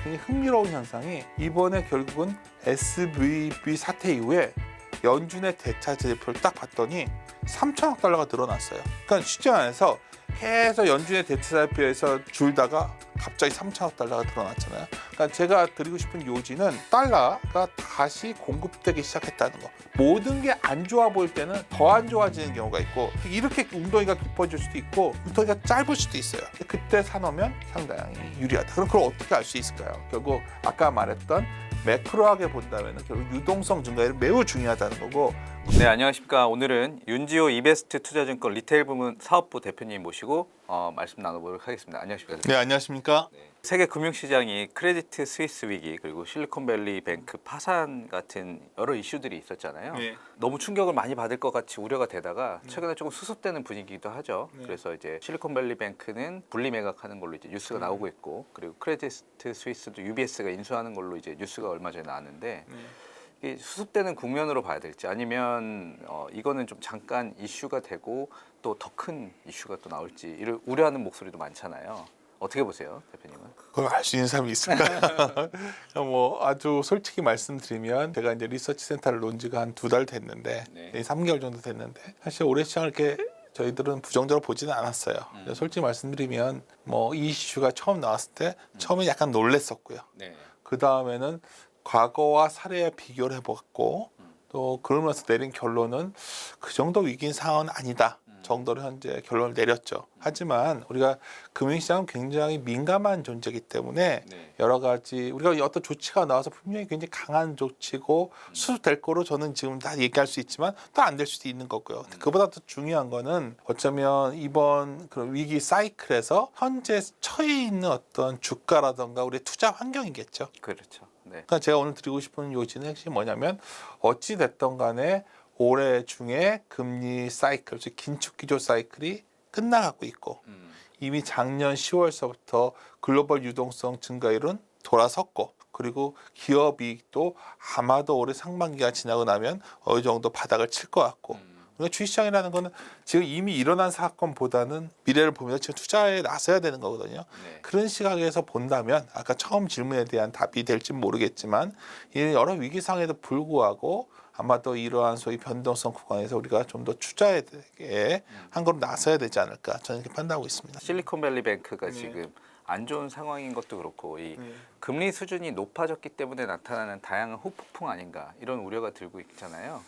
굉장히 흥미로운 현상이 이번에 결국은 SVB 사태 이후에 연준의 대차 지표를 딱 봤더니 3천억 달러가 늘어났어요. 그러니까 쉽지 않아서 계속 연준의 대차 지표에서 줄다가 갑자기 3천억 달러가 늘어났잖아요. 그러니까 제가 드리고 싶은 요지는 달러가 다시 공급되기 시작했다는 거. 모든 게 안 좋아 보일 때는 더 안 좋아지는 경우가 있고 이렇게 웅덩이가 깊어질 수도 있고 웅덩이가 짧을 수도 있어요. 그때 사놓으면 상당히 유리하다. 그럼 그걸 어떻게 알 수 있을까요? 결국 아까 말했던 매크로하게 본다면 결국 유동성 증가율이 매우 중요하다는 거고. 네, 안녕하십니까. 오늘은 윤지호 이베스트 투자증권 리테일 부문 사업부 대표님 모시고 말씀 나눠보도록 하겠습니다. 안녕하십니까. 네, 안녕하십니까. 세계 금융시장이 크레디트 스위스 위기 그리고 실리콘밸리 뱅크 파산 같은 여러 이슈들이 있었잖아요. 네. 너무 충격을 많이 받을 것 같이 우려가 되다가 최근에 조금 수습되는 분위기이기도 하죠. 네. 그래서 이제 실리콘밸리 뱅크는 분리 매각하는 걸로 이제 뉴스가 나오고 있고, 그리고 크레디트 스위스도 UBS가 인수하는 걸로 이제 뉴스가 얼마 전에 나왔는데 이게 수습되는 국면으로 봐야 될지 아니면 이거는 좀 잠깐 이슈가 되고 또 더 큰 이슈가 또 나올지 이를 우려하는 목소리도 많잖아요. 어떻게 보세요, 대표님은? 그걸 알 수 있는 사람이 있을까? 뭐 아주 솔직히 말씀드리면 제가 이제 리서치 센터를 놓은 지가 한 2달 됐는데, 네. 3개월 정도 됐는데 사실 올해 시장을 이렇게 저희들은 부정적으로 보지는 않았어요. 솔직히 말씀드리면 뭐 이 이슈가 처음 나왔을 때 처음에 약간 놀랬었고요. 네. 그 다음에는 과거와 사례에 비교를 해봤고 또 그러면서 내린 결론은 그 정도 위기인 상황은 아니다 정도로 현재 결론을 내렸죠. 하지만 우리가 금융시장은 굉장히 민감한 존재이기 때문에 네. 여러 가지 우리가 어떤 조치가 나와서 분명히 굉장히 강한 조치고 수습될 거로 저는 지금 다 얘기할 수 있지만 또 안 될 수도 있는 거고요. 그보다 더 중요한 거는 어쩌면 이번 그런 위기 사이클에서 현재 처해 있는 어떤 주가라든가 우리의 투자 환경이겠죠. 그렇죠. 네. 그러니까 제가 오늘 드리고 싶은 요지는 핵심이 뭐냐면 어찌 됐던 간에 올해 중에 금리 사이클, 즉 긴축 기조 사이클이 끝나가고 있고 이미 작년 10월서부터 글로벌 유동성 증가율은 돌아섰고 그리고 기업 이익도 아마도 올해 상반기가 지나고 나면 어느 정도 바닥을 칠 것 같고 그러니까 주식시장이라는 거는 지금 이미 일어난 사건보다는 미래를 보면서 지금 투자에 나서야 되는 거거든요. 네. 그런 시각에서 본다면 아까 처음 질문에 대한 답이 될지 모르겠지만 이 여러 위기 상황에도 불구하고 아마도 이러한 소위 변동성 구간에서 우리가 좀 더 투자에 한 걸음 나서야 되지 않을까 저는 이렇게 판단하고 있습니다. 실리콘밸리 뱅크가 네. 지금 안 좋은 상황인 것도 그렇고 이 네. 금리 수준이 높아졌기 때문에 나타나는 다양한 후폭풍 아닌가 이런 우려가 들고 있잖아요.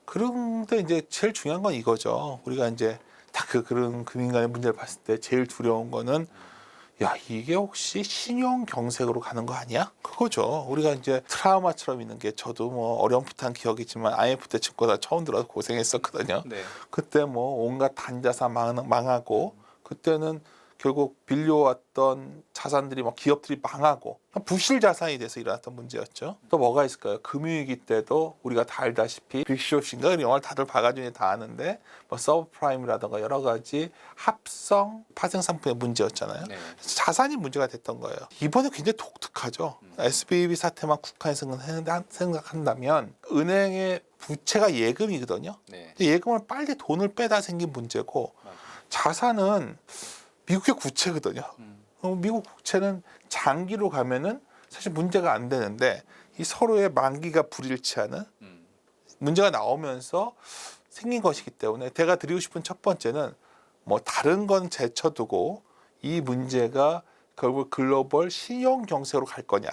그런데 이제 제일 중요한 건 이거죠. 우리가 이제 다 그런 금융간의 문제를 봤을 때 제일 두려운 거는 야 이게 혹시 신용 경색으로 가는 거 아니야? 그거죠. 우리가 이제 트라우마처럼 있는 게 저도 뭐 어렴풋한 기억이지만 IMF 때 증권사 처음 들어서 고생했었거든요. 네. 그때 뭐 온갖 단자산 망하고 그때는 결국 빌려왔던 자산들이 막 기업들이 망하고 부실 자산이 돼서 일어났던 문제였죠. 또 뭐가 있을까요? 금융위기 때도 우리가 다 알다시피 빅쇼트인가 그 영화를 다들 봐가지고 다 아는데 뭐 서브프라임이라든가 여러 가지 합성 파생 상품의 문제였잖아요. 네. 자산이 문제가 됐던 거예요. 이번에 굉장히 독특하죠. SVB 사태만 국한해서 생각한다면 은행의 부채가 예금이거든요. 네. 근데 예금을 빨리 돈을 빼다 생긴 문제고 자산은 미국의 국채거든요. 미국 국채는 장기로 가면은 사실 문제가 안 되는데 이 서로의 만기가 불일치하는 문제가 나오면서 생긴 것이기 때문에 제가 드리고 싶은 첫 번째는 뭐 다른 건 제쳐두고 이 문제가 결국 글로벌 신용 경색으로 갈 거냐.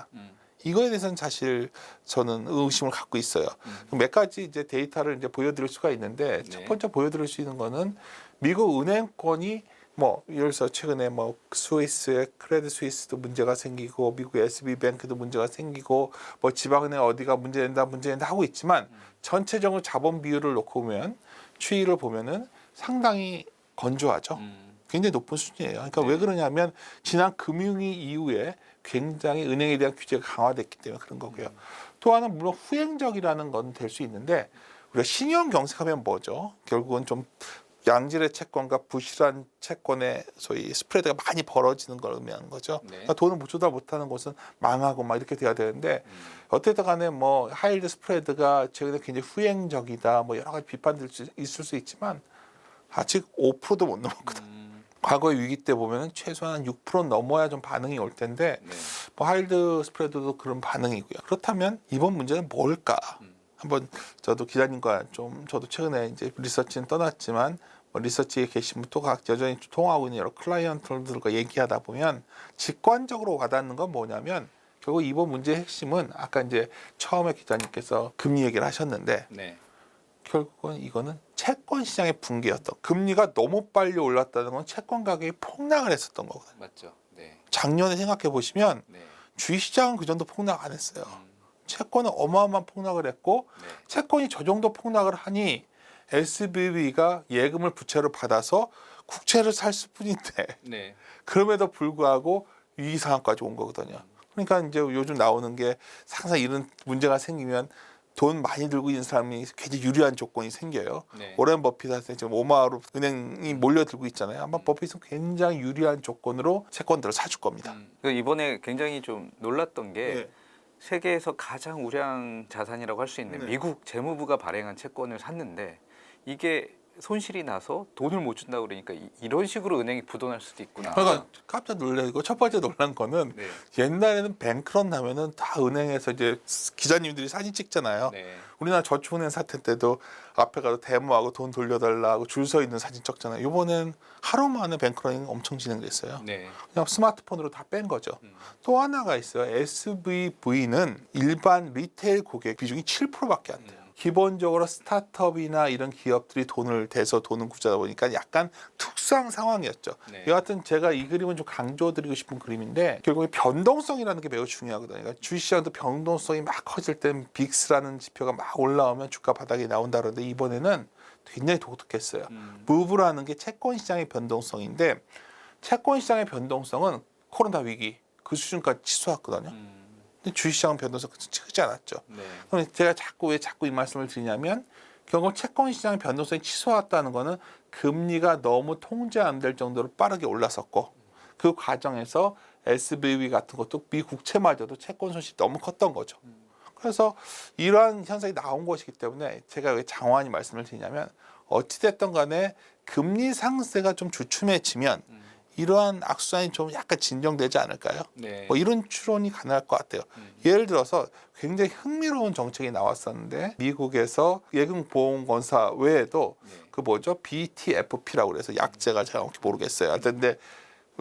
이거에 대해서는 사실 저는 의심을 갖고 있어요. 몇 가지 이제 데이터를 이제 보여드릴 수가 있는데 첫 번째 보여드릴 수 있는 거는 미국 은행권이 뭐 예를 들어서 최근에 뭐 스위스의 크레딧 스위스도 문제가 생기고 미국의 SB뱅크도 문제가 생기고 뭐 지방은행 어디가 문제된다 하고 있지만 전체적으로 자본 비율을 놓고 보면 추이를 보면은 상당히 건조하죠. 굉장히 높은 수준이에요. 그러니까 왜 그러냐면 지난 금융위 이후에 굉장히 은행에 대한 규제가 강화됐기 때문에 그런 거고요. 또 하나는 물론 후행적이라는 건 될 수 있는데 우리가 신용 경색하면 뭐죠? 결국은 좀 양질의 채권과 부실한 채권의 소위 스프레드가 많이 벌어지는 걸 의미하는 거죠. 네. 그러니까 돈을 조달 못하는 곳은 망하고 막 이렇게 돼야 되는데 어쨌든 간에 뭐 하이힐드 스프레드가 최근에 굉장히 후행적이다 뭐 여러 가지 비판들 있을 수 있지만 아직 5%도 못 넘었거든. 과거 위기 때 보면은 최소한 6% 넘어야 좀 반응이 올 텐데 네. 뭐 하이드 스프레드도 그런 반응이고요. 그렇다면 이번 문제는 뭘까? 한번 저도 기자님과 좀 저도 최근에 이제 리서치는 떠났지만 뭐 리서치에 계신 분 또 각 여전히 통하고 있는 여러 클라이언트들과 얘기하다 보면 직관적으로 와닿는 건 뭐냐면 결국 이번 문제의 핵심은 아까 이제 처음에 기자님께서 금리 얘기를 하셨는데 네. 결국은 이거는 채권 시장의 붕괴였던 금리가 너무 빨리 올랐다는 건 채권 가격이 폭락을 했었던 거거든요. 맞죠. 네. 작년에 생각해 보시면 네. 주식시장은 그 정도 폭락 안 했어요. 채권은 어마어마한 폭락을 했고 네. 채권이 저 정도 폭락을 하니 SBB가 예금을 부채로 받아서 국채를 살 뿐인데 네. 그럼에도 불구하고 위기 상황까지 온 거거든요. 그러니까 이제 요즘 나오는 게 항상 이런 문제가 생기면 돈 많이 들고 있는 사람이 굉장히 유리한 조건이 생겨요. 네. 오렌 버핏한테 지금 오마하루 은행이 몰려들고 있잖아요. 아마 버핏은 굉장히 유리한 조건으로 채권들을 사줄 겁니다. 그 이번에 굉장히 좀 놀랐던 게 네. 세계에서 가장 우량 자산이라고 할 수 있는 네. 미국 재무부가 발행한 채권을 샀는데 이게 손실이 나서 돈을 못 준다고 그러니까 이런 식으로 은행이 부도날 수도 있구나. 그러니까 깜짝 놀라고 첫 번째 놀란 거는 네. 옛날에는 뱅크런 나면은 다 은행에서 이제 기자님들이 사진 찍잖아요. 네. 우리나라 저축은행 사태 때도 앞에 가서 데모하고 돈 돌려달라고 줄 서 있는 사진 찍잖아요. 이번엔 하루 만에 뱅크런이 엄청 진행됐어요. 네. 그냥 스마트폰으로 다 뺀 거죠. 또 하나가 있어요. SVV는 일반 리테일 고객 비중이 7%밖에 안 돼요. 기본적으로 스타트업이나 이런 기업들이 돈을 대서 돈을 구자다 보니까 약간 특수한 상황이었죠. 네. 여하튼 제가 이 그림은 좀 강조드리고 싶은 그림인데 결국에 변동성이라는 게 매우 중요하거든요. 그러니까 주식시장도 변동성이 막 커질 땐 빅스라는 지표가 막 올라오면 주가 바닥이 나온다 그러는데 이번에는 굉장히 독특했어요. 무브라는 게 채권 시장의 변동성인데 채권 시장의 변동성은 코로나 위기 그 수준까지 치솟았거든요. 근데 주식시장은 변동성 크지 않았죠. 네. 그럼 제가 왜 자꾸 이 말씀을 드리냐면 결국 채권 시장의 변동성이 치솟았다는 거는 금리가 너무 통제 안 될 정도로 빠르게 올랐었고 그 과정에서 SBB 같은 것도 미국채마저도 채권 손실이 너무 컸던 거죠. 그래서 이러한 현상이 나온 것이기 때문에 제가 왜 장황히 말씀을 드리냐면 어찌됐든 간에 금리 상승세가 좀 주춤해지면 이러한 악순환이 좀 약간 진정되지 않을까요? 네. 뭐 이런 추론이 가능할 것 같아요. 예를 들어서 굉장히 흥미로운 정책이 나왔었는데 미국에서 예금보험건사 외에도 네. 그 뭐죠? BTFP라고 그래서 약제가 정확히 모르겠어요. 하여튼 근데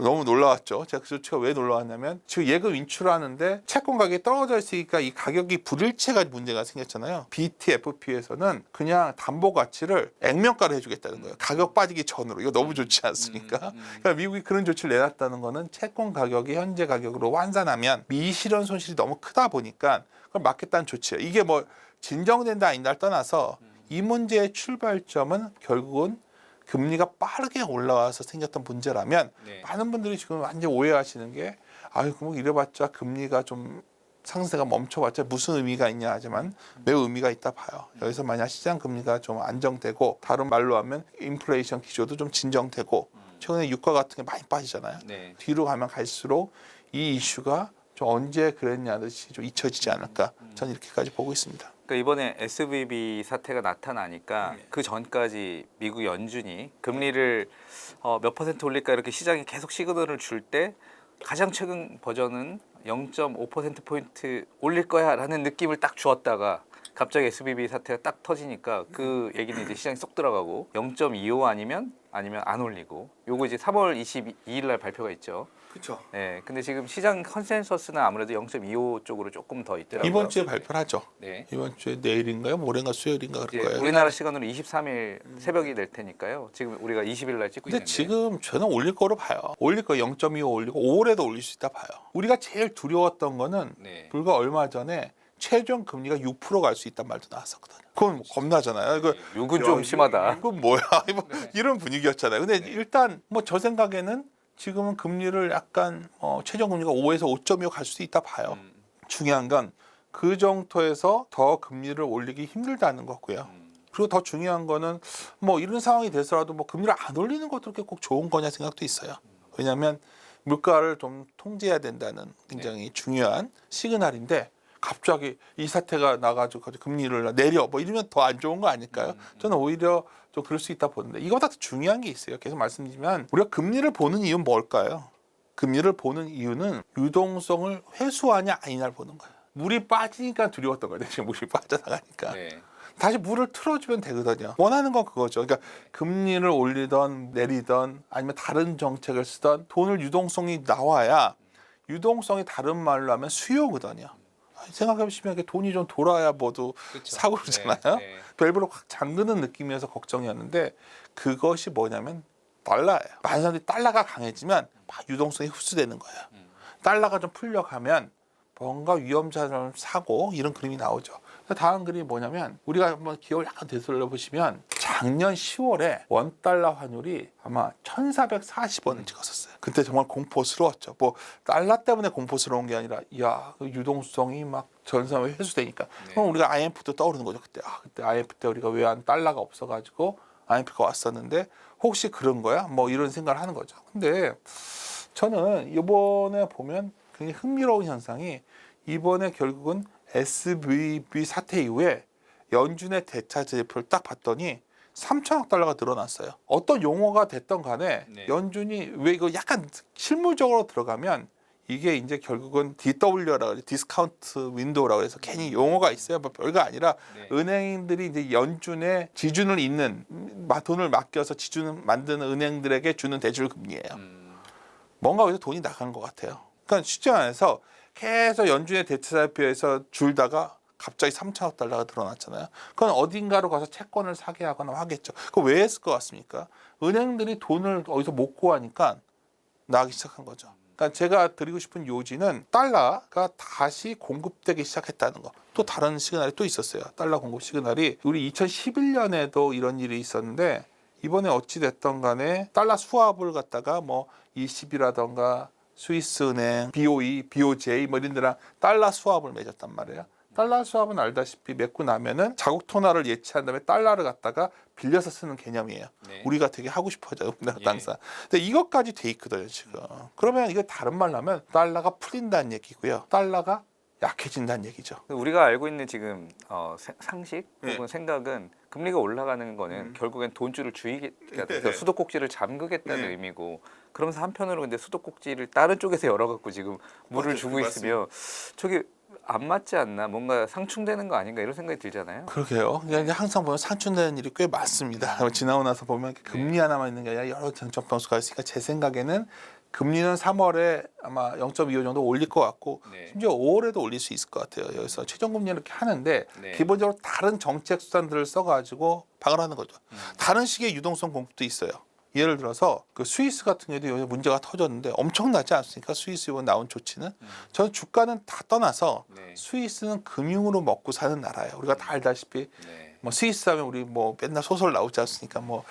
너무 놀라웠죠. 제가 그 조치가 왜 놀라웠냐면 지금 예금 인출하는데 채권 가격이 떨어져 있으니까 이 가격이 불일치가 문제가 생겼잖아요. BTFP에서는 그냥 담보 가치를 액면가로 해주겠다는 거예요. 가격 빠지기 전으로. 이거 너무 좋지 않습니까? 그러니까 미국이 그런 조치를 내놨다는 거는 채권 가격이 현재 가격으로 환산하면 미실현 손실이 너무 크다 보니까 그걸 막겠다는 조치예요. 이게 뭐 진정된다 아닌다를 떠나서 이 문제의 출발점은 결국은 금리가 빠르게 올라와서 생겼던 문제라면 네. 많은 분들이 지금 완전 오해하시는 게 아유 뭐 이래봤자 금리가 좀 상승세가 멈춰봤자 무슨 의미가 있냐 하지만 매우 의미가 있다 봐요. 여기서 만약 시장 금리가 좀 안정되고 다른 말로 하면 인플레이션 기조도 좀 진정되고 최근에 유가 같은 게 많이 빠지잖아요. 네. 뒤로 가면 갈수록 이 이슈가 좀 언제 그랬냐 듯이 좀 잊혀지지 않을까 저는 이렇게까지 보고 있습니다. 그러니까 이번에 SVB 사태가 나타나니까 그 전까지 미국 연준이 금리를 몇 퍼센트 올릴까 이렇게 시장에 계속 시그널을 줄 때 가장 최근 버전은 0.5%포인트 올릴 거야 라는 느낌을 딱 주었다가 갑자기 SVB 사태가 딱 터지니까 그 얘기는 이제 시장에 쏙 들어가고 0.25 아니면 안 올리고 요거 이제 3월 22일 날 발표가 있죠. 그렇죠. 네, 근데 지금 시장 컨센서스는 아무래도 0.25 쪽으로 조금 더 있더라고요. 이번 주에 발표를 하죠. 네. 이번 주에 내일인가요? 모레인가 수요일인가 그럴 이제 거예요. 우리나라 시간으로 23일 새벽이 될 테니까요. 지금 우리가 20일 날 찍고 근데 있는데. 지금 저는 올릴 거로 봐요. 올릴 거 0.25 올리고 5월에도 올릴 수 있다 봐요. 우리가 제일 두려웠던 거는 네. 불과 얼마 전에 최종 금리가 6% 갈 수 있단 말도 나왔었거든요. 그건 뭐 겁나잖아요. 이거 욕은 좀 심하다. 이건 뭐야? 이런 분위기였잖아요. 근데 일단 뭐 저 생각에는 지금은 금리를 약간 최종 금리가 5에서 5.25 갈 수도 있다 봐요. 중요한 건 그 정도에서 더 금리를 올리기 힘들다는 거고요. 그리고 더 중요한 거는 뭐 이런 상황이 돼서라도 뭐 금리를 안 올리는 것도 그렇게 꼭 좋은 거냐 생각도 있어요. 왜냐하면 물가를 좀 통제해야 된다는 굉장히 중요한 시그널인데 갑자기 이 사태가 나가지고 금리를 내려 뭐 이러면 더 안 좋은 거 아닐까요? 저는 오히려 또 그럴 수 있다 보는데 이거보다 더 중요한 게 있어요. 계속 말씀드리지만 우리가 금리를 보는 이유는 뭘까요? 금리를 보는 이유는 유동성을 회수하냐 아니냐를 보는 거예요. 물이 빠지니까 두려웠던 거예요. 지금 물이 빠져나가니까. 네. 다시 물을 틀어주면 되거든요. 원하는 건 그거죠. 그러니까 금리를 올리던 내리던 아니면 다른 정책을 쓰던 돈을 유동성이 나와야 유동성이 다른 말로 하면 수요거든요. 생각해보시면 돈이 좀 돌아야 뭐도 그쵸. 사고 그러잖아요. 네. 벨브로 확 잠그는 느낌이어서 걱정이었는데 그것이 뭐냐면 달러예요. 많은 사람들이 달러가 강해지면 막 유동성이 흡수되는 거예요. 달러가 좀 풀려가면 뭔가 위험자산을 사고 이런 그림이 나오죠. 다음 그림이 뭐냐면 우리가 한번 기억을 약간 되돌려 보시면 작년 10월에 원달러 환율이 아마 1,440원을 찍었었어요. 그때 정말 공포스러웠죠. 뭐 달러 때문에 공포스러운 게 아니라 야, 그 유동성이 막 전선에 회수되니까. 네. 그럼 우리가 IMF도 떠오르는 거죠. 그때 IMF 때 우리가 왜 한 달러가 없어가지고 IMF가 왔었는데 혹시 그런 거야? 뭐 이런 생각을 하는 거죠. 근데 저는 이번에 보면 굉장히 흥미로운 현상이 이번에 결국은 SVB 사태 이후에 연준의 대차 지표를 딱 봤더니 3천억 달러가 늘어났어요. 어떤 용어가 됐던 간에 네. 연준이 왜 이거 약간 실무적으로 들어가면 이게 이제 결국은 DW라고 하죠. 디스카운트 윈도우라고 해서 괜히 용어가 있어요. 뭐 별거 아니라 네. 은행들이 이제 연준에 지준을 잇는 돈을 맡겨서 지준을 만드는 은행들에게 주는 대출 금리예요. 뭔가 여기서 돈이 나간 것 같아요. 그러니까 쉽지 않아서 계속 연준의 대차지표에서 줄다가 갑자기 3천억 달러가 늘어났잖아요. 그건 어딘가로 가서 채권을 사게 하거나 하겠죠. 그거 왜 했을 것 같습니까? 은행들이 돈을 어디서 못 구하니까 나가기 시작한 거죠. 그러니까 제가 드리고 싶은 요지는 달러가 다시 공급되기 시작했다는 거. 또 다른 시그널이 또 있었어요. 달러 공급 시그널이 우리 2011년에도 이런 일이 있었는데 이번에 어찌 됐던 간에 달러 수합을 갖다가 뭐 20이라던가 스위스은행, BOE, BOJ 뭐 이런 데랑 달러 수합을 맺었단 말이에요. 달러 수합은 알다시피 맺고 나면은 자국 토나를 예치한 다음에 달러를 갖다가 빌려서 쓰는 개념이에요. 네. 우리가 되게 하고 싶어져요. 우리나라 예. 당사. 근데 이것까지 돼 있거든요, 지금. 그러면 이거 다른 말로 하면 달러가 풀린다는 얘기고요. 달러가 약해진다는 얘기죠. 우리가 알고 있는 지금 상식 네. 혹은 생각은 금리가 올라가는 거는 결국엔 돈줄을 조이겠다, 네. 수도꼭지를 잠그겠다는 네. 의미고, 그러면서 한편으로 근데 수도꼭지를 다른 쪽에서 열어갖고 지금 물을 맞아요. 주고 있으면 저게 안 맞지 않나, 뭔가 상충되는 거 아닌가 이런 생각이 들잖아요. 그러게요. 그냥 항상 보면 상충되는 일이 꽤 많습니다. 지나고 나서 보면 금리 하나만 있는 게 아니라 여러 정책 변수가 있으니까 제 생각에는 금리는 3월에 아마 0.25 정도 올릴 것 같고 네. 심지어 5월에도 올릴 수 있을 것 같아요. 여기서 최종금리 이렇게 하는데 네. 기본적으로 다른 정책 수단들을 써가지고 방을 하는 거죠. 다른 식의 유동성 공급도 있어요. 예를 들어서 그 스위스 같은 경우도 요새 문제가 터졌는데 엄청나지 않습니까? 스위스 이번 나온 조치는. 저는 주가는 다 떠나서 네. 스위스는 금융으로 먹고 사는 나라예요. 우리가 다 알다시피 네. 뭐 스위스 하면 우리 뭐 맨날 소설 나오지 않습니까? 뭐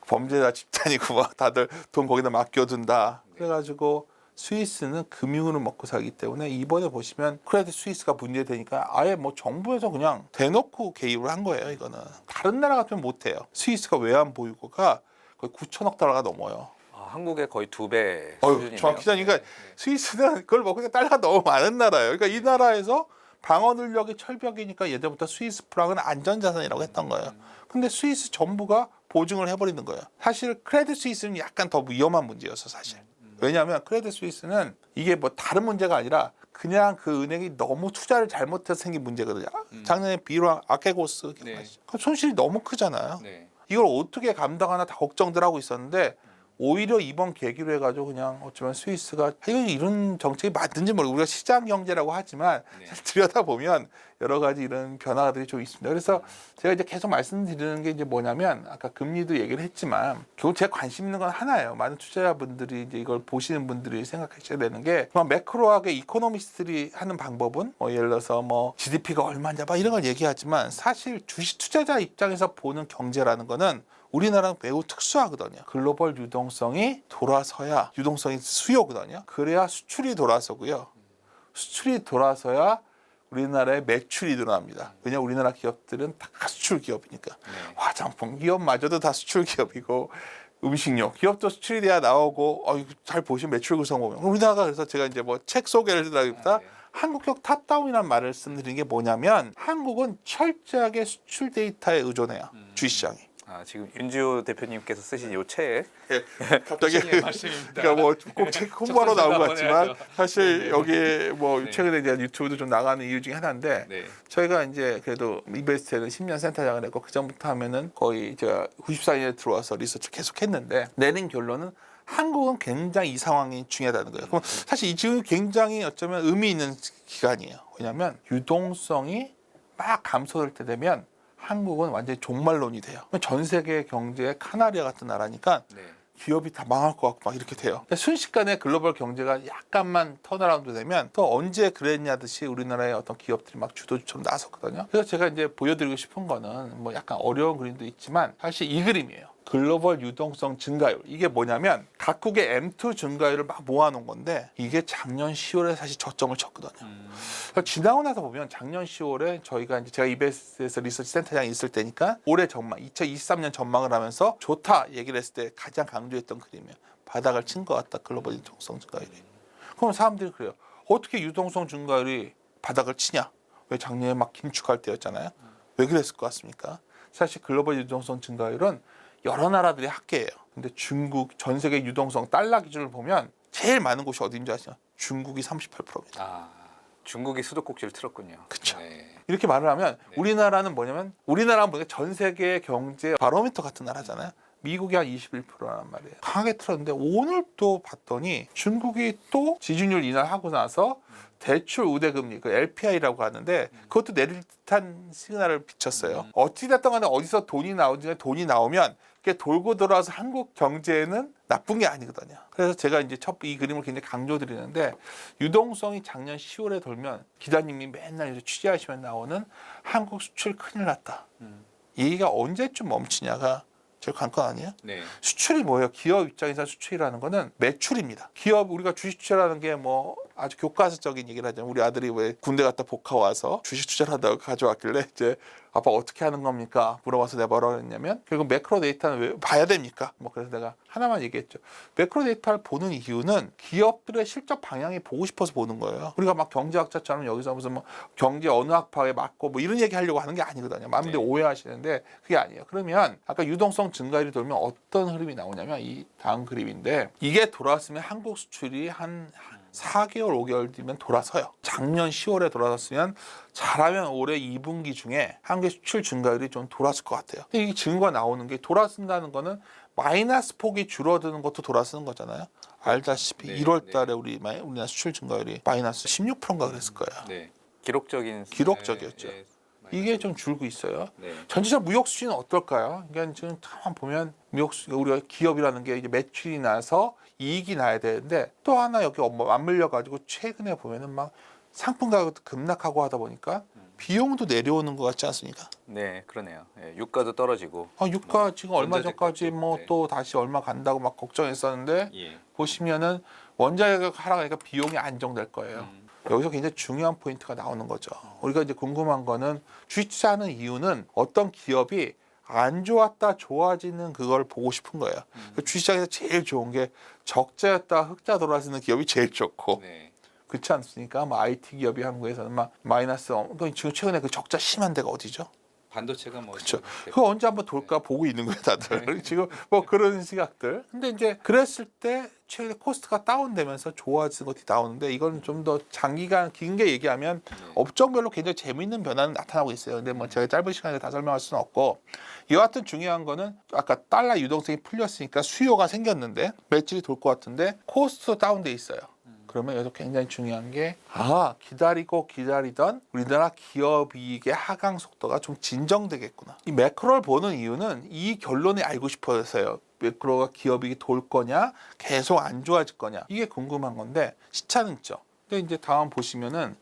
범죄자 집단이고 막 다들 돈 거기다 맡겨둔다. 그래가지고 스위스는 금융으로 먹고 살기 때문에 이번에 보시면 크레딧 스위스가 문제되니까 아예 뭐 정부에서 그냥 대놓고 개입을 한 거예요. 이거는 다른 나라 같으면 못해요. 스위스가 외환 보유고가 거의 9천억 달러가 넘어요. 한국의 거의 2배 어휴, 수준이네요. 정확히잖아요. 그러니까 스위스는 그걸 먹고 달러가 너무 많은 나라예요. 그러니까 이 나라에서 방어 능력이 철벽이니까 예전부터 스위스 프랑은 안전자산이라고 했던 거예요. 근데 스위스 정부가 보증을 해버리는 거예요. 사실 크레딧 스위스는 약간 더 위험한 문제였어 사실. 왜냐하면 크레딧 스위스는 이게 뭐 다른 문제가 아니라 그냥 그 은행이 너무 투자를 잘못해서 생긴 문제거든요. 작년에 비랑 아케고스 네. 그 손실이 너무 크잖아요. 네. 이걸 어떻게 감당하나 다 걱정들 하고 있었는데 오히려 이번 계기로 해가지고 그냥 어쩌면 스위스가 이런 정책이 맞는지 모르고 우리가 시장 경제라고 하지만 네. 들여다보면 여러 가지 이런 변화들이 좀 있습니다. 그래서 제가 이제 계속 말씀드리는 게 이제 뭐냐면 아까 금리도 얘기를 했지만 결국 제가 관심 있는 건 하나예요. 많은 투자자분들이 이제 이걸 보시는 분들이 생각하셔야 되는 게 그냥 매크로하게 이코노미스트들이 하는 방법은 뭐 예를 들어서 뭐 GDP가 얼마냐 막 이런 걸 얘기하지만 사실 주식 투자자 입장에서 보는 경제라는 거는 우리나라는 매우 특수하거든요. 글로벌 유동성이 돌아서야 유동성이 수요거든요. 그래야 수출이 돌아서고요. 수출이 돌아서야 우리나라의 매출이 늘어납니다. 왜냐하면 우리나라 기업들은 다 수출 기업이니까. 네. 화장품 기업마저도 다 수출 기업이고 음식료 기업도 수출이 돼야 나오고 잘 보시면 매출 구성 보면 우리나라가 그래서 제가 이제 뭐 책 소개를 드리기보다 네. 한국적 탑다운이라는 말을 말씀드리는 게 뭐냐면 한국은 철저하게 수출 데이터에 의존해요. 주식시장이. 지금 윤지호 대표님께서 쓰신 이 책. 갑자기 교수님의 말씀입니다. 그러니까 뭐꼭 홍보하러 나온 것 같지만 해야죠. 사실 여기 뭐 네. 최근에 이제 유튜브도 좀 나가는 이유 중에 하나인데 네. 저희가 이제 그래도 이베스트는 10년 센터장을 했고 그 전부터 하면은 거의 제가 94년에 들어와서 리서치 계속 했는데 내린 결론은 한국은 굉장히 이 상황이 중요하다는 거예요. 그럼 사실 이 지금 굉장히 어쩌면 의미 있는 기간이에요. 왜냐하면 유동성이 막 감소될 때 되면 한국은 완전히 종말론이 돼요. 전 세계 경제의 카나리아 같은 나라니까 네. 기업이 다 망할 것 같고 막 이렇게 돼요. 순식간에 글로벌 경제가 약간만 턴어라운드 되면 또 언제 그랬냐듯이 우리나라의 어떤 기업들이 막 주도주처럼 나섰거든요. 그래서 제가 이제 보여드리고 싶은 거는 뭐 약간 어려운 그림도 있지만 사실 이 그림이에요. 글로벌 유동성 증가율. 이게 뭐냐면 각국의 M2 증가율을 막 모아놓은 건데 이게 작년 10월에 사실 저점을 쳤거든요. 그래서 지나고 나서 보면 작년 10월에 저희가 이제 제가 이베스에서 리서치 센터장에 있을 때니까 올해 전망, 2023년 전망을 하면서 좋다 얘기를 했을 때 가장 강조했던 그림이에요. 바닥을 친 것 같다. 글로벌 유동성 증가율이. 그럼 사람들이 그래요. 어떻게 유동성 증가율이 바닥을 치냐? 왜 작년에 막 긴축할 때였잖아요. 왜 그랬을 것 같습니까? 사실 글로벌 유동성 증가율은 여러 나라들이 합계예요. 근데 중국 전 세계 유동성 달러 기준을 보면 제일 많은 곳이 어디인지 아시죠? 중국이 38%입니다. 중국이 수도꼭지를 틀었군요. 그쵸. 네. 이렇게 말을 하면 네. 우리나라는 뭐냐면 우리나라는 보니까 전 세계 경제 바로미터 같은 나라잖아요. 미국이 한 21%란 말이에요. 강하게 틀었는데 오늘 또 봤더니 중국이 또 지준율 인하하고 나서 대출 우대금리 그 LPI라고 하는데 그것도 내릴 듯한 시그널을 비쳤어요. 어찌됐든 간에 어디서 돈이 나오든 돈이 나오면 그게 돌고 돌아와서 한국 경제에는 나쁜 게 아니거든요. 그래서 제가 이제 이 그림을 굉장히 강조드리는데 유동성이 작년 10월에 돌면 기자님이 맨날 이제 취재하시면 나오는 한국 수출 큰일 났다. 이 얘기가 언제쯤 멈추냐가 제일 관건 아니에요? 네. 수출이 뭐예요? 기업 입장에서 수출이라는 거는 매출입니다. 기업 우리가 주식 투자라는 게 뭐 아주 교과서적인 얘기를 하잖아요. 우리 아들이 왜 군대 갔다 복학 와서 주식 투자를 하다가 가져왔길래 이제 아빠 어떻게 하는 겁니까? 물어봐서 내가 뭐라고 했냐면 결국 매크로 데이터는 왜 봐야 됩니까? 뭐 그래서 내가 하나만 얘기했죠. 매크로 데이터를 보는 이유는 기업들의 실적 방향이 보고 싶어서 보는 거예요. 우리가 막 경제학자처럼 여기서 무슨 뭐 경제 어느 학파에 맞고 뭐 이런 얘기 하려고 하는 게 아니거든요. 많은 분들이 오해하시는데 그게 아니에요. 그러면 아까 유동성 증가율이 돌면 어떤 흐름이 나오냐면 이 다음 그림인데 이게 돌아왔으면 한국 수출이 한 4개월, 5개월 뒤면 돌아서요. 작년 10월에 돌아섰으면 잘하면 올해 2분기 중에 한국의 수출 증가율이 좀 돌아설 것 같아요. 근데 이 증거가 나오는 게 돌아선다는 거는 마이너스 폭이 줄어드는 것도 돌아서는 거잖아요. 알다시피 네, 1월 달에 우리나라 수출 증가율이 마이너스 16%인가 그랬을 거예요. 네. 기록적이었죠. 이게 좀 줄고 있어요. 네. 전체적 무역 수지는 어떨까요? 그러니까 지금 가만 보면 무역 수 우리가 기업이라는 게 이제 매출이 나서 이익이 나야 되는데 또 하나 여기 맞물려 가지고 최근에 보면은 막 상품 가격도 급락하고 하다 보니까 비용도 내려오는 것 같지 않습니까? 네, 그러네요. 네, 유가도 떨어지고. 유가 지금 얼마 전까지 전자재값도, 뭐 네. 또 다시 얼마 간다고 막 걱정했었는데 예. 보시면은 원자재가 하락하니까 비용이 안정될 거예요. 여기서 굉장히 중요한 포인트가 나오는 거죠. 우리가 이제 궁금한 거는 주식 투자하는 이유는 어떤 기업이 안 좋았다 좋아지는 그걸 보고 싶은 거예요. 주식시장에서 제일 좋은 게 적자였다 흑자 돌아서는 기업이 제일 좋고 네. 그렇지 않습니까? 뭐 IT 기업이 한국에서는 막 마이너스 지금 최근에 그 적자 심한 데가 어디죠? 반도체가 뭐 그렇죠. 이렇게 그거 언제 한번 돌까 보고 있는 거예요, 다들. 지금 뭐 그런 시각들. 근데 이제 그랬을 때 최근에 코스트가 다운되면서 좋아지는 것이 나오는데 이건 좀 더 장기간 길게 얘기하면 업종별로 굉장히 재미있는 변화는 나타나고 있어요. 근데 뭐 제가 짧은 시간에 다 설명할 수는 없고 이와 같은 중요한 거는 아까 달러 유동성이 풀렸으니까 수요가 생겼는데 매출이 돌 것 같은데 코스트도 다운돼 있어요. 그러면 여기서 굉장히 중요한 게 기다리고 기다리던 우리나라 기업 이익의 하강 속도가 좀 진정되겠구나. 이 매크로를 보는 이유는 이 결론이 알고 싶어서요. 매크로가 기업 이익이 돌 거냐 계속 안 좋아질 거냐 이게 궁금한 건데 시차는 있죠. 근데 이제 다음 보시면은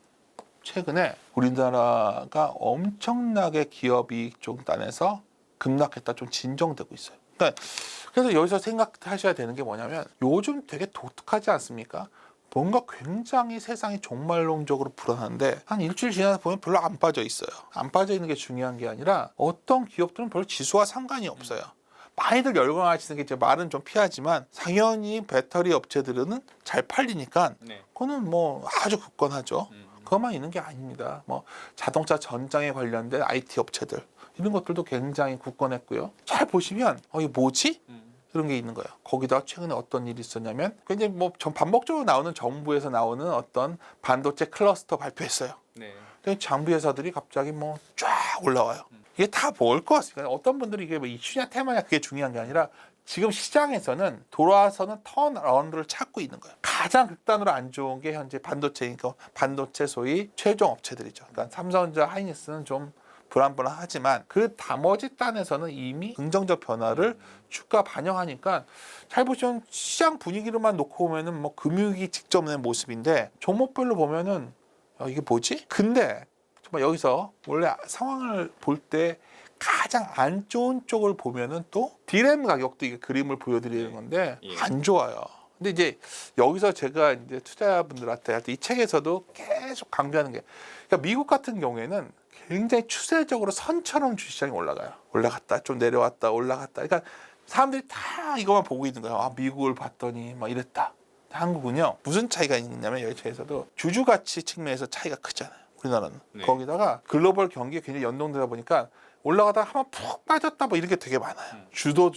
최근에 우리나라가 엄청나게 기업 이익 쪽 단에서 급락했다 좀 진정되고 있어요. 그러니까 그래서 여기서 생각하셔야 되는 게 뭐냐면 요즘 되게 독특하지 않습니까? 뭔가 굉장히 세상이 종말론적으로 불안한데 한 일주일 지나서 보면 별로 안 빠져 있어요. 안 빠져 있는 게 중요한 게 아니라 어떤 기업들은 별로 지수와 상관이 없어요. 많이들 열광하시는 게 이제 말은 좀 피하지만 당연히 배터리 업체들은 잘 팔리니까 네. 그거는 뭐 아주 굳건하죠. 그것만 있는 게 아닙니다. 뭐 자동차 전장에 관련된 IT 업체들 이런 것들도 굉장히 굳건했고요. 잘 보시면 이게 뭐지? 이런 게 있는 거예요. 거기다 최근에 어떤 일이 있었냐면 굉장히 뭐 반복적으로 나오는 정부에서 나오는 어떤 반도체 클러스터 발표했어요. 네. 장비 회사들이 갑자기 뭐 쫙 올라와요. 이게 다 뭘 것 같습니까? 어떤 분들이 이게 뭐 이슈냐 테마냐 그게 중요한 게 아니라 지금 시장에서는 돌아와서는 턴어라운드를 찾고 있는 거예요. 가장 극단으로 안 좋은 게 현재 반도체니까 반도체 소위 최종 업체들이죠. 그러니까 삼성전자, 하이닉스는 좀 불안불안하지만 그 나머지 단에서는 이미 긍정적 변화를 주가 반영하니까 잘 보시면 시장 분위기로만 놓고 보면은 뭐 금융위기 직전의 모습인데 종목별로 보면은 이게 뭐지? 근데 정말 여기서 원래 상황을 볼 때 가장 안 좋은 쪽을 보면은 또 디램 가격도 이게 그림을 보여드리는 건데 안 좋아요. 근데 이제 여기서 제가 이제 투자자분들한테 할 때 이 책에서도 계속 강조하는 게 그러니까 미국 같은 경우에는 굉장히 추세적으로 선처럼 주시장이 올라가요. 올라갔다 좀 내려왔다 올라갔다. 그러니까 사람들이 다 이것만 보고 있는 거예요. 미국을 봤더니 막 이랬다. 한국은요 무슨 차이가 있냐면 여기 책에서도 주주 가치 측면에서 차이가 크잖아요. 우리나라는 거기다가 글로벌 경기에 굉장히 연동되다 보니까 올라가다가 한번 푹 빠졌다 뭐 이런 게 되게 많아요. 주도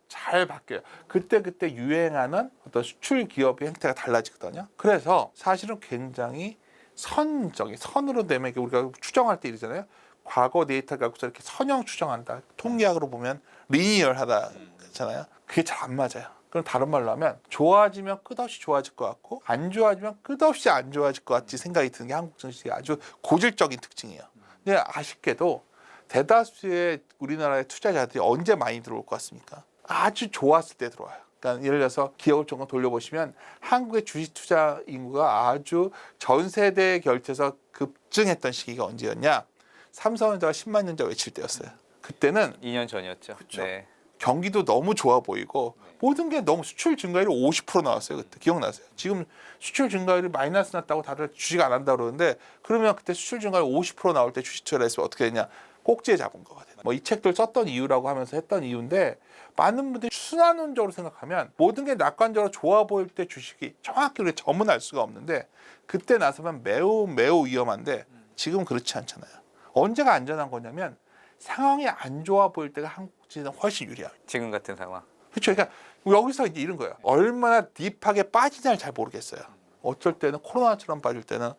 잘 바뀌어요. 그때 유행하는 어떤 수출 기업의 형태가 달라지거든요. 그래서 사실은 굉장히 선으로 되면 우리가 추정할 때 이러잖아요. 과거 데이터 갖고서 이렇게 선형 추정한다. 통계학으로 보면 리니어하다 그렇잖아요. 그게 잘 안 맞아요. 그럼 다른 말로 하면 좋아지면 끝없이 좋아질 것 같고 안 좋아지면 끝없이 안 좋아질 것 같이 생각이 드는 게 한국 증시의 아주 고질적인 특징이에요. 근데 아쉽게도 대다수의 우리나라의 투자자들이 언제 많이 들어올 것 같습니까? 아주 좋았을 때 들어와요. 그러니까 예를 들어서 기억을 조금 돌려보시면 한국의 주식 투자 인구가 아주 전 세대 결제에서 급증했던 시기가 언제였냐? 삼성전자가 10만 년자 외칠 때였어요. 그때는 2년 전이었죠. 그쵸. 네. 경기도 너무 좋아 보이고 모든 게 너무 수출 증가율이 50% 나왔어요. 그때 기억나세요? 지금 수출 증가율이 마이너스 났다고 다들 주식 안 한다 그러는데 그러면 그때 수출 증가율 50% 나올 때 주식 투자를 했으면 어떻게 되냐? 꼭지에 잡은 거거든요. 뭐 이 책들 썼던 이유라고 하면서 했던 이유인데 많은 분들이 순환론적으로 생각하면 모든 게 낙관적으로 좋아 보일 때 주식이 정확히 우리가 점은 알 수가 없는데 그때 나서면 매우 위험한데 지금은 그렇지 않잖아요. 언제가 안전한 거냐면 상황이 안 좋아 보일 때가 한국 주식은 훨씬 유리합니다. 지금 같은 상황. 그렇죠. 그러니까 여기서 이제 이런 거예요. 얼마나 딥하게 빠지냐를 잘 모르겠어요. 어쩔 때는 코로나처럼 빠질 때는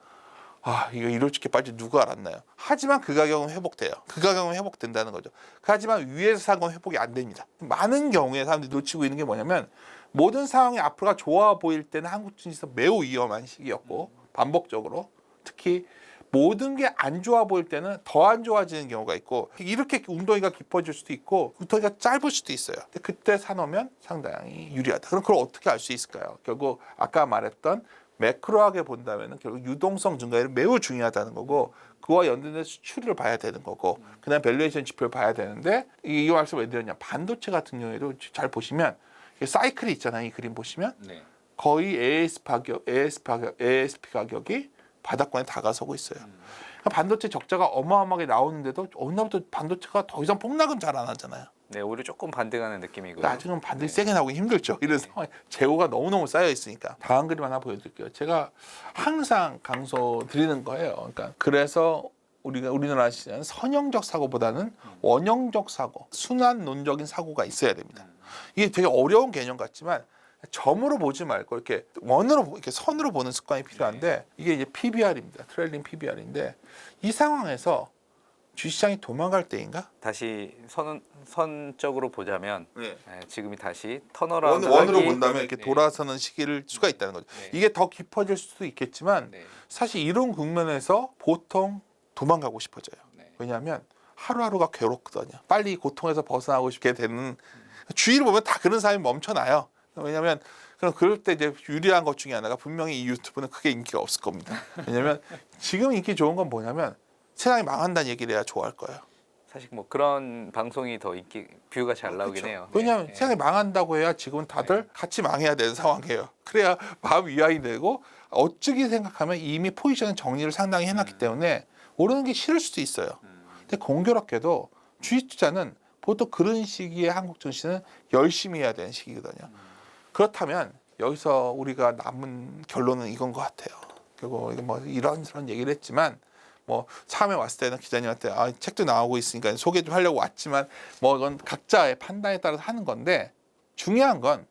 이거 이렇게 빠질 누가 알았나요? 하지만 그 가격은 회복돼요. 그 가격은 회복된다는 거죠. 하지만 위에서 산 건 회복이 안 됩니다. 많은 경우에 사람들이 놓치고 있는 게 뭐냐면 모든 상황이 앞으로가 좋아 보일 때는 한국 증시에서 매우 위험한 시기였고 반복적으로 특히 모든 게 안 좋아 보일 때는 더 안 좋아지는 경우가 있고 이렇게 웅덩이가 깊어질 수도 있고 웅덩이가 짧을 수도 있어요. 근데 그때 사놓으면 상당히 유리하다. 그럼 그걸 어떻게 알 수 있을까요? 결국 아까 말했던 매크로하게 본다면 결국 유동성 증가율이 매우 중요하다는 거고 그와 연동된 수출을 봐야 되는 거고 그다음 밸류에이션 지표를 봐야 되는데 이 말씀 왜 드렸냐? 반도체 같은 경우에도 잘 보시면 사이클이 있잖아요. 이 그림 보시면 거의 ASP 가격이 바닥권에 다가서고 있어요. 그러니까 반도체 적자가 어마어마하게 나오는데도 어느 날부터 반도체가 더 이상 폭락은 잘 안 하잖아요. 네, 오히려 조금 반등하는 느낌이고요. 그러니까 아직은 반등이 세게 나오기 힘들죠. 이런 상황에 재고가 너무너무 쌓여 있으니까. 다음 그림 하나 보여드릴게요. 제가 항상 강조 드리는 거예요. 그러니까 그래서 우리나라 시장은 선형적 사고보다는 원형적 사고, 순환론적인 사고가 있어야 됩니다. 이게 되게 어려운 개념 같지만 점으로 보지 말고 이렇게 이렇게 선으로 보는 습관이 필요한데 이게 이제 PBR입니다. 트레일링 PBR인데 이 상황에서 주시장이 도망갈 때인가? 다시 선적으로 보자면 지금이 다시 원으로 턴어라운드 본다면 이렇게 돌아서는 시기를 수가 있다는 거죠. 이게 더 깊어질 수도 있겠지만 사실 이런 국면에서 보통 도망가고 싶어져요. 왜냐하면 하루하루가 괴롭거든요. 빨리 이 고통에서 벗어나고 싶게 되는 주위를 보면 다 그런 사람이 멈춰나요. 왜냐하면 그럴 때 이제 유리한 것 중에 하나가 분명히 이 유튜브는 크게 인기가 없을 겁니다. 왜냐하면 지금 인기 좋은 건 뭐냐면 세상이 망한다는 얘기를 해야 좋아할 거예요. 사실 뭐 그런 방송이 더 인기 뷰가 잘 나오긴 그렇죠. 해요. 왜냐하면 세상이 망한다고 해야 지금은 다들 같이 망해야 되는 상황이에요. 그래야 마음 위안이 되고 어쩌기 생각하면 이미 포지션 정리를 상당히 해놨기 때문에 오르는 게 싫을 수도 있어요. 근데 공교롭게도 주식 투자는 보통 그런 시기에 한국 증시는 열심히 해야 되는 시기거든요. 그렇다면 여기서 우리가 남은 결론은 이건 것 같아요. 그리고 이게 뭐 이런저런 얘기를 했지만 뭐 처음에 왔을 때는 기자님한테 책도 나오고 있으니까 소개 좀 하려고 왔지만 뭐 이건 각자의 판단에 따라서 하는 건데 중요한 건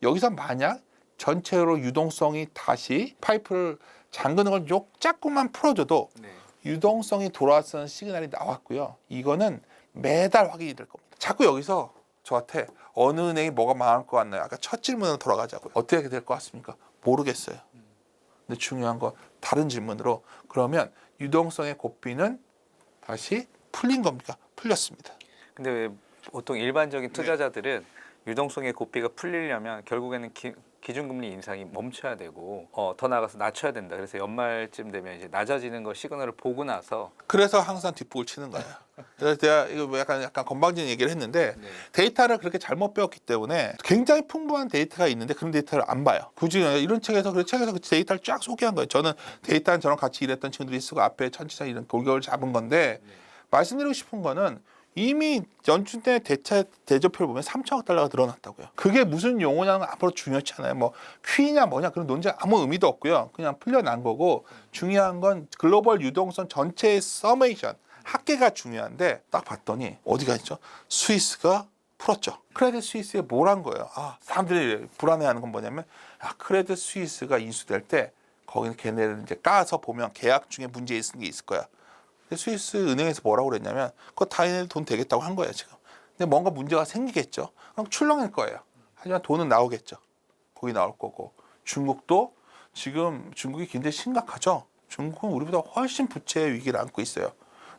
여기서 만약 전체로 유동성이 다시 파이프를 잠그는 걸 조금만 풀어줘도 네. 유동성이 돌아왔다는 시그널이 나왔고요. 이거는 매달 확인이 될 겁니다. 자꾸 여기서 저한테 어느 은행이 뭐가 망할 것 같나요? 아까 첫 질문으로 돌아가자고요. 어떻게 될 것 같습니까? 모르겠어요. 근데 중요한 건 다른 질문으로 그러면 유동성의 고삐는 다시 풀린 겁니까? 풀렸습니다. 근데 왜 보통 일반적인 투자자들은 유동성의 고삐가 풀리려면 결국에는 기준금리 인상이 멈춰야 되고 더 나아가서 낮춰야 된다. 그래서 연말쯤 되면 이제 낮아지는 거 시그널을 보고 나서 그래서 항상 뒷북을 치는 거예요. 그래서 제가 이거 뭐 약간 건방진 얘기를 했는데 데이터를 그렇게 잘못 배웠기 때문에 굉장히 풍부한 데이터가 있는데 그런 데이터를 안 봐요. 굳이 이런 책에서 그 데이터를 쫙 소개한 거예요. 저는 데이터는 저랑 같이 일했던 친구들이 쓰고 앞에 천지차 이런 돌격을 잡은 건데 말씀드리고 싶은 거는 이미 연준 때 대조표를 보면 3천억 달러가 늘어났다고요. 그게 무슨 용어냐는 앞으로 중요치 않아요. 뭐 퀴냐 뭐냐 그런 논쟁 아무 의미도 없고요. 그냥 풀려난 거고 중요한 건 글로벌 유동성 전체의 서메이션 합계가 중요한데 딱 봤더니 어디가 있죠? 스위스가 풀었죠. 크레딧 스위스에 뭘 한 거예요? 사람들이 불안해하는 건 뭐냐면 크레딧 스위스가 인수될 때 거기는 걔네를 이제 까서 보면 계약 중에 문제 있는 게 있을 거야. 스위스 은행에서 뭐라고 그랬냐면 그거 다 얘네들 돈 되겠다고 한 거예요 지금. 근데 뭔가 문제가 생기겠죠. 그럼 출렁일 거예요. 하지만 돈은 나오겠죠. 거기 나올 거고 중국도 지금 중국이 굉장히 심각하죠. 중국은 우리보다 훨씬 부채 위기를 안고 있어요.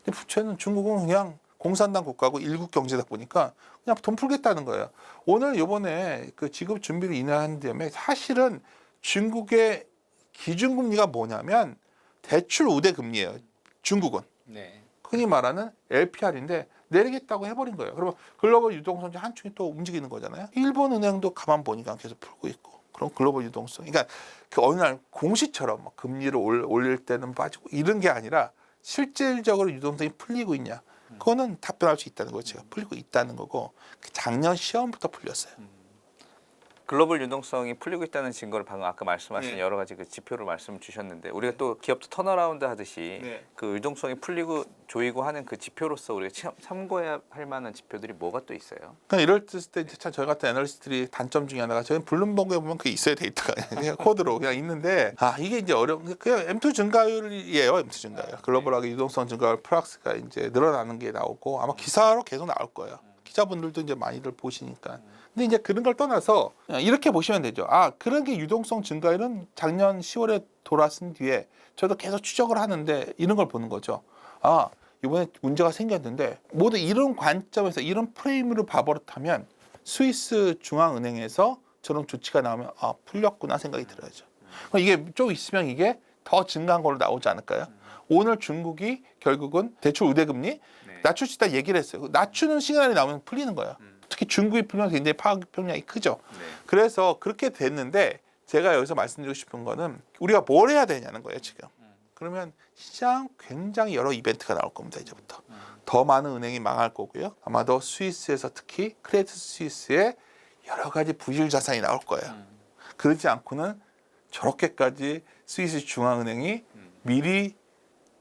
근데 부채는 중국은 그냥 공산당 국가고 일국 경제다 보니까 그냥 돈 풀겠다는 거예요. 오늘 이번에 그 지급 준비를 인하한 다음에 사실은 중국의 기준금리가 뭐냐면 대출 우대 금리예요. 중국은. 흔히 말하는 LPR인데 내리겠다고 해버린 거예요. 그러면 글로벌 유동성이 한 축이 또 움직이는 거잖아요. 일본 은행도 가만 보니까 계속 풀고 있고. 그럼 글로벌 유동성. 그러니까 그 어느 날 공시처럼 금리를 올릴 때는 빠지고 이런 게 아니라 실질적으로 유동성이 풀리고 있냐. 그거는 답변할 수 있다는 거죠. 풀리고 있다는 거고 작년 시험부터 풀렸어요. 글로벌 유동성이 풀리고 있다는 증거를 방금 아까 말씀하신 여러 가지 그 지표를 말씀 주셨는데 우리가 또 기업도 턴어라운드 하듯이 그 유동성이 풀리고 조이고 하는 그 지표로서 우리가 참고해야 할 만한 지표들이 뭐가 또 있어요? 그러니까 이럴 때 참 저희 같은 애널리스트들이 단점 중에 하나가 저희 블룸버그에 보면 그게 있어요. 데이터가 그냥 코드로 그냥 있는데 이게 이제 어려운 그냥 M2 증가율이에요. M2 증가율. 글로벌하게 유동성 증가율 플락스가 이제 늘어나는 게 나오고 아마 기사로 계속 나올 거예요. 기자분들도 이제 많이들 보시니까. 근데 이제 그런 걸 떠나서 이렇게 보시면 되죠. 그런 게 유동성 증가율은 작년 10월에 돌아선 뒤에 저도 계속 추적을 하는데 이런 걸 보는 거죠. 이번에 문제가 생겼는데 모두 이런 관점에서 이런 프레임으로 봐버릇하면 스위스 중앙은행에서 저런 조치가 나오면 풀렸구나 생각이 들어야죠. 그럼 이게 좀 있으면 이게 더 증가한 걸로 나오지 않을까요? 오늘 중국이 결국은 대출 우대금리 낮출 수 있다 얘기를 했어요. 낮추는 시간이 나오면 풀리는 거예요. 특히 중국이 풀면 굉장히 파급력이 크죠. 그래서 그렇게 됐는데 제가 여기서 말씀드리고 싶은 거는 우리가 뭘 해야 되냐는 거예요 지금. 그러면 시장 굉장히 여러 이벤트가 나올 겁니다 이제부터. 더 많은 은행이 망할 거고요. 아마도 스위스에서 특히 크레딧 스위스의 여러 가지 부실 자산이 나올 거예요. 그러지 않고는 저렇게까지 스위스 중앙은행이 미리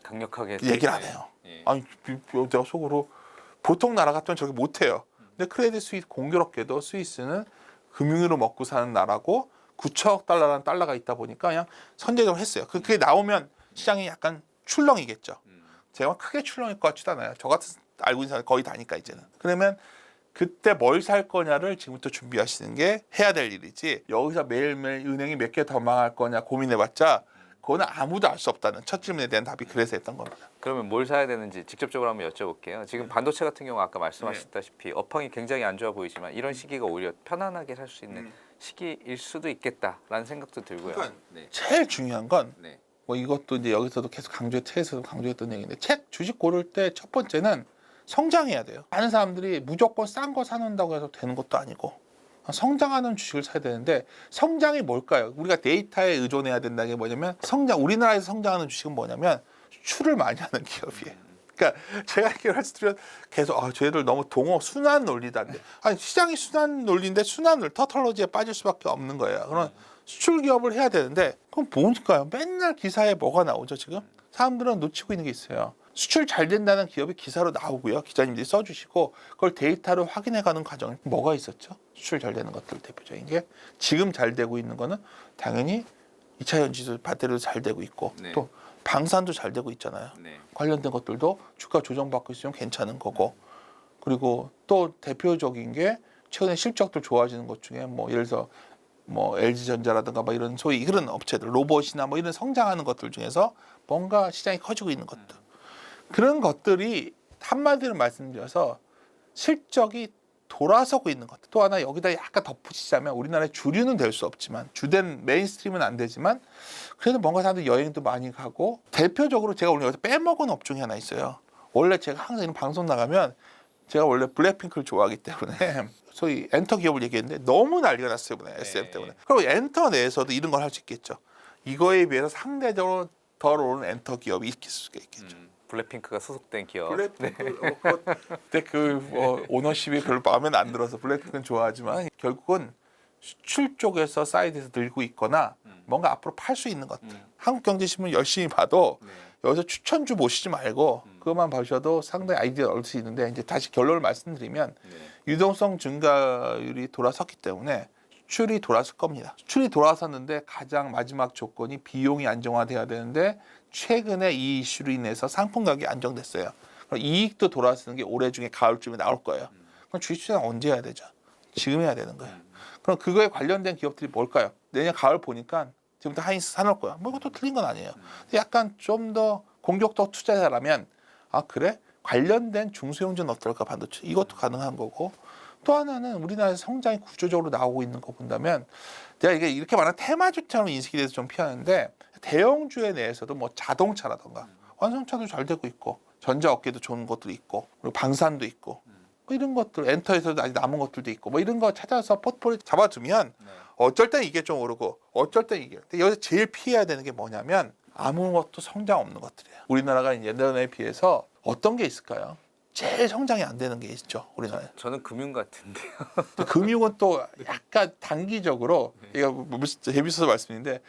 강력하게 얘기를 안 해요. 내가 속으로 보통 나라 같으면 저렇게 못 해요. 근데 크레딧 스위스 공교롭게도 스위스는 금융으로 먹고 사는 나라고 9천억 달러라는 달러가 있다 보니까 그냥 선제적으로 했어요. 그게 나오면 시장이 약간 출렁이겠죠. 제가 크게 출렁일 것 같지도 않아요. 저 같은 알고 있는 사람 거의 다니까 이제는. 그러면 그때 뭘 살 거냐를 지금부터 준비하시는 게 해야 될 일이지 여기서 매일매일 은행이 몇 개 더 망할 거냐 고민해봤자 그거는 아무도 알 수 없다는 첫 질문에 대한 답이 그래서 했던 겁니다. 그러면 뭘 사야 되는지 직접적으로 한번 여쭤볼게요. 지금 반도체 같은 경우 아까 말씀하셨다시피 업황이 굉장히 안 좋아 보이지만 이런 시기가 오히려 편안하게 살 수 있는 시기일 수도 있겠다라는 생각도 들고요. 그러니까 제일 중요한 건 뭐 이것도 이제 여기서도 계속 책에서도 강조했던 얘기인데 주식 고를 때 첫 번째는 성장해야 돼요. 많은 사람들이 무조건 싼 거 사놓는다고 해서 되는 것도 아니고 성장하는 주식을 사야 되는데 성장이 뭘까요? 우리가 데이터에 의존해야 된다는 게 뭐냐면 우리나라에서 성장하는 주식은 뭐냐면 수출을 많이 하는 기업이에요. 그러니까 제가 이렇게 말씀드리면 계속 저희들 너무 순환 논리다는데 시장이 순환 논리인데 순환 터털러지에 빠질 수밖에 없는 거예요. 그럼 수출 기업을 해야 되는데 그럼 뭘까요? 맨날 기사에 뭐가 나오죠 지금? 사람들은 놓치고 있는 게 있어요. 수출 잘 된다는 기업이 기사로 나오고요. 기자님들이 써주시고 그걸 데이터로 확인해가는 과정에 뭐가 있었죠? 수출 잘 되는 것들 대표적인 게 지금 잘 되고 있는 거는 당연히 2차 전지도 배터리도 잘 되고 있고 네. 또 방산도 잘 되고 있잖아요. 네. 관련된 것들도 주가 조정받고 있으면 괜찮은 거고 그리고 또 대표적인 게 최근에 실적도 좋아지는 것 중에 뭐 예를 들어서 뭐 LG전자라든가 뭐 이런 소위 이런 업체들 로봇이나 뭐 이런 성장하는 것들 중에서 뭔가 시장이 커지고 있는 것들 그런 것들이 한마디로 말씀드려서 실적이 돌아서고 있는 것들 또 하나 여기다 약간 덧붙이자면 우리나라의 주류는 될 수 없지만 주된 메인스트림은 안 되지만 그래도 뭔가 사람들이 여행도 많이 가고 대표적으로 제가 오늘 여기서 빼먹은 업종이 하나 있어요. 원래 제가 항상 이런 방송 나가면 제가 원래 블랙핑크를 좋아하기 때문에 소위 엔터 기업을 얘기했는데 너무 난리가 났어요 이번에 SM 때문에. 그리고 엔터 내에서도 이런 걸 할 수 있겠죠. 이거에 비해서 상대적으로 덜 오른 엔터 기업이 있을 수가 있겠죠. 블랙핑크가 소속된 기업. 블랙핑크 그때 그 오너십이 별로 마음에 안 들어서 블랙핑크는 좋아하지만 결국은 수출 쪽에서 사이드에서 들고 있거나 뭔가 앞으로 팔 수 있는 것들. 한국경제신문 열심히 봐도 네. 여기서 추천주 보시지 말고 그것만 보셔도 상당히 아이디어 얻을 수 있는데 이제 다시 결론을 말씀드리면 네. 유동성 증가율이 돌아섰기 때문에 수출이 돌아설 겁니다. 수출이 돌아섰는데 가장 마지막 조건이 비용이 안정화돼야 되는데 최근에 이 이슈로 인해서 상품 가격이 안정됐어요. 그럼 이익도 돌아서는 게 올해 중에 가을쯤에 나올 거예요. 그럼 주식 투자 언제 해야 되죠? 지금 해야 되는 거예요. 그럼 그거에 관련된 기업들이 뭘까요? 내년 가을 보니까 지금부터 하이닉스 사놓을 거야. 뭐 이것도 틀린 건 아니에요. 약간 좀 더 공격적 투자자라면 아 그래? 관련된 중소형주는 어떨까 반도체 이것도 가능한 거고 또 하나는 우리나라에서 성장이 구조적으로 나오고 있는 거 본다면 내가 이게 이렇게 말하는 테마주처럼 인식이 돼서 좀 피하는데 대형주에 내에서도 뭐 자동차라던가 완성차도 잘 되고 있고 전자업계도 좋은 것들이 있고 그리고 방산도 있고 뭐 이런 것들 엔터에서도 아직 남은 것들도 있고 뭐 이런 거 찾아서 포트폴리오 잡아두면 어쩔 땐 이게 좀 오르고 어쩔 땐 이게 근데 여기서 제일 피해야 되는 게 뭐냐면 아무것도 성장 없는 것들이에요. 우리나라가 예전에 비해서 어떤 게 있을까요? 제일 성장이 안 되는 게 있죠 우리나라에. 저는 금융 같은데요. 금융은 또 약간 단기적으로 이거 재밌어서 말씀인데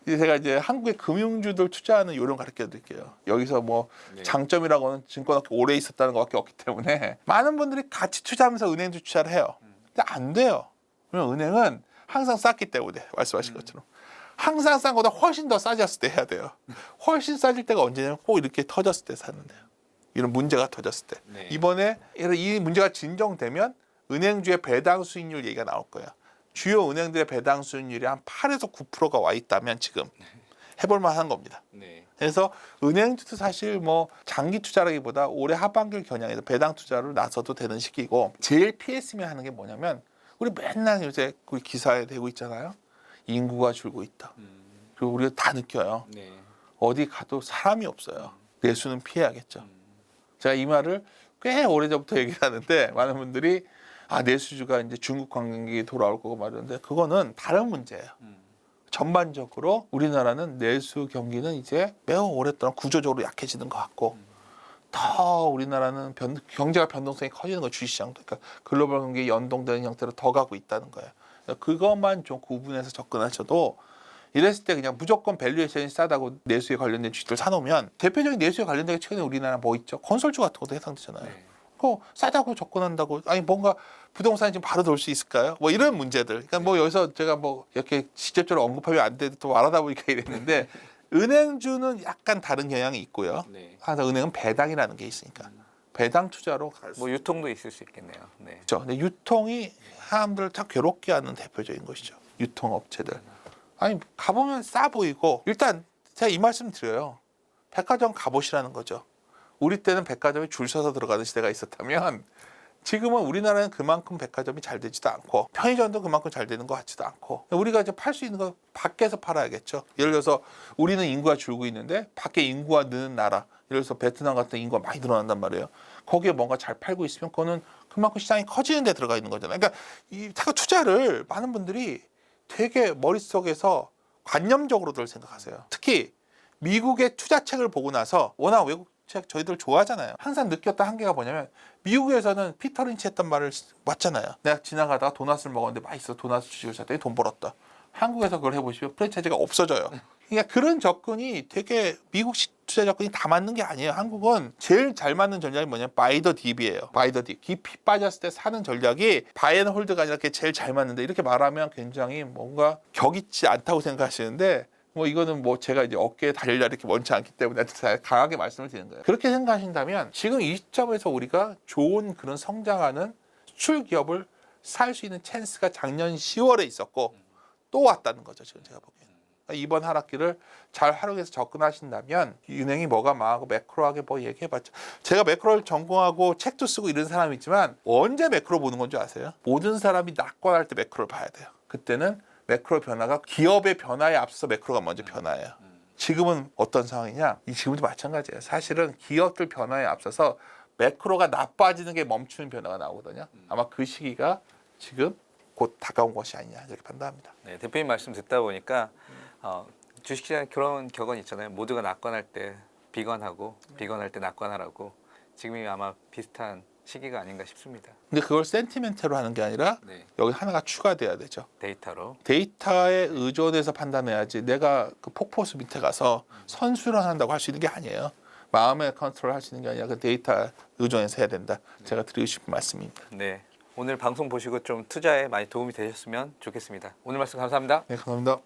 제가 이제 한국의 금융주들 투자하는 요령 가르쳐 드릴게요. 여기서 뭐 네. 장점이라고는 증권업계 오래 있었다는 것밖에 없기 때문에 많은 분들이 같이 투자하면서 은행주 투자를 해요. 근데 안 돼요. 왜냐면 은행은 항상 쌌기 때문에 말씀하신 것처럼 항상 싼 것보다 훨씬 더 싸졌을 때 해야 돼요. 훨씬 싸질 때가 언제냐면 꼭 이렇게 터졌을 때 사는 데요. 이런 문제가 터졌을 때. 네. 이번에 이 문제가 진정되면 은행주의 배당 수익률 얘기가 나올 거예요. 주요 은행들의 배당 수익률이 한 8에서 9%가 와 있다면 지금 해볼 만한 겁니다. 네. 그래서 은행주도 사실 뭐 장기 투자라기보다 올해 하반기를 겨냥해서 배당 투자로 나서도 되는 시기고 제일 피했으면 하는 게 뭐냐면 우리 맨날 요새 우리 기사에 대고 있잖아요. 인구가 줄고 있다. 그리고 우리가 다 느껴요. 네. 어디 가도 사람이 없어요. 내수는 피해야겠죠. 제가 이 말을 꽤 오래전부터 얘기를 하는데 많은 분들이 아 내수주가 이제 중국 관광객이 돌아올 거고 말하는데 그거는 다른 문제예요. 전반적으로 우리나라는 내수 경기는 이제 매우 오랫동안 구조적으로 약해지는 것 같고 더 우리나라는 경제가 변동성이 커지는 거 주식시장도 그러니까 글로벌 경기에 연동되는 형태로 더 가고 있다는 거예요. 그것만 좀 구분해서 접근하셔도 이랬을 때 그냥 무조건 밸류에이션이 싸다고 내수에 관련된 주식들 사놓으면 대표적인 내수에 관련된 게 최근에 우리나라 뭐 있죠? 건설주 같은 것도 해당되잖아요. 네. 그 싸다고 접근한다고 아니 뭔가 부동산이 지금 바로 돌 수 있을까요? 뭐 이런 문제들. 그러니까 뭐 여기서 제가 뭐 이렇게 직접적으로 언급하면 안 돼도 또 말하다 보니까 이랬는데 은행주는 약간 다른 경향이 있고요. 네. 하나 은행은 배당이라는 게 있으니까 배당 투자로 갈 수. 뭐 유통도 있을 수 있겠네요. 네. 있죠. 근데 유통이 사람들을 다 괴롭게 하는 대표적인 것이죠. 유통업체들. 아니 가보면 싸 보이고 일단 제가 이 말씀 드려요. 백화점 가보시라는 거죠. 우리 때는 백화점에 줄 서서 들어가는 시대가 있었다면 지금은 우리나라는 그만큼 백화점이 잘 되지도 않고 편의점도 그만큼 잘 되는 것 같지도 않고 우리가 이제 팔 수 있는 거 밖에서 팔아야겠죠. 예를 들어서 우리는 인구가 줄고 있는데 밖에 인구가 느는 나라 예를 들어서 베트남 같은 인구가 많이 늘어난단 말이에요. 거기에 뭔가 잘 팔고 있으면 그거는 그만큼 시장이 커지는 데 들어가 있는 거잖아요. 그러니까 이 자꾸 투자를 많은 분들이 되게 머릿속에서 관념적으로들 생각하세요. 특히 미국의 투자책을 보고 나서 워낙 외국 책 저희들 좋아하잖아요. 항상 느꼈던 한계가 뭐냐면 미국에서는 피터 린치 했던 말을 맞잖아요. 내가 지나가다가 도넛을 먹었는데 맛있어. 도넛 주식을 샀더니 돈 벌었다. 한국에서 그걸 해보시면 프랜차이즈가 없어져요. 그러니까 그런 접근이 되게 미국식 투자 접근이 다 맞는 게 아니에요. 한국은 제일 잘 맞는 전략이 뭐냐면 바이 더 딥이에요. 바이 더 딥. 깊이 빠졌을 때 사는 전략이 바이 앤 홀드가 아니라 그게 제일 잘 맞는데 이렇게 말하면 굉장히 뭔가 격 있지 않다고 생각하시는데 뭐 이거는 뭐 제가 이제 어깨에 달려 이렇게 원치 않기 때문에 강하게 말씀을 드리는 거예요. 그렇게 생각하신다면 지금 이 시점에서 우리가 좋은 그런 성장하는 수출 기업을 살 수 있는 찬스가 작년 10월에 있었고 또 왔다는 거죠. 지금 제가 보기에는. 그러니까 이번 하락기를 잘 활용해서 접근하신다면 은행이 뭐가 망하고 매크로하게 뭐 얘기해봤죠. 제가 매크로를 전공하고 책도 쓰고 이런 사람이지만 언제 매크로 보는 건지 아세요? 모든 사람이 낙관할 때 매크로를 봐야 돼요. 그때는 매크로 변화가 기업의 변화에 앞서 매크로가 먼저 변화해요. 지금은 어떤 상황이냐? 지금도 마찬가지예요. 사실은 기업들 변화에 앞서서 매크로가 나빠지는 게 멈추는 변화가 나오거든요. 아마 그 시기가 지금 곧 다가온 것이 아니냐 이렇게 판단합니다. 네, 대표님 말씀 듣다 보니까 주식시장에 그런 격언 있잖아요. 모두가 낙관할 때 비관하고 비관할 때 낙관하라고. 지금이 아마 비슷한 시기가 아닌가 싶습니다. 근데 그걸 센티멘트로 하는 게 아니라 네, 여기 하나가 추가돼야 되죠. 데이터로. 데이터에 의존해서 판단해야지 내가 그 폭포수 밑에 가서 선수련한다고 할 수 있는 게 아니에요. 마음의 컨트롤 할 수 있는 게 아니라 그 데이터 의존해서 해야 된다. 제가 드리고 싶은 말씀입니다. 네, 오늘 방송 보시고 좀 투자에 많이 도움이 되셨으면 좋겠습니다. 오늘 말씀 감사합니다. 네, 감사합니다.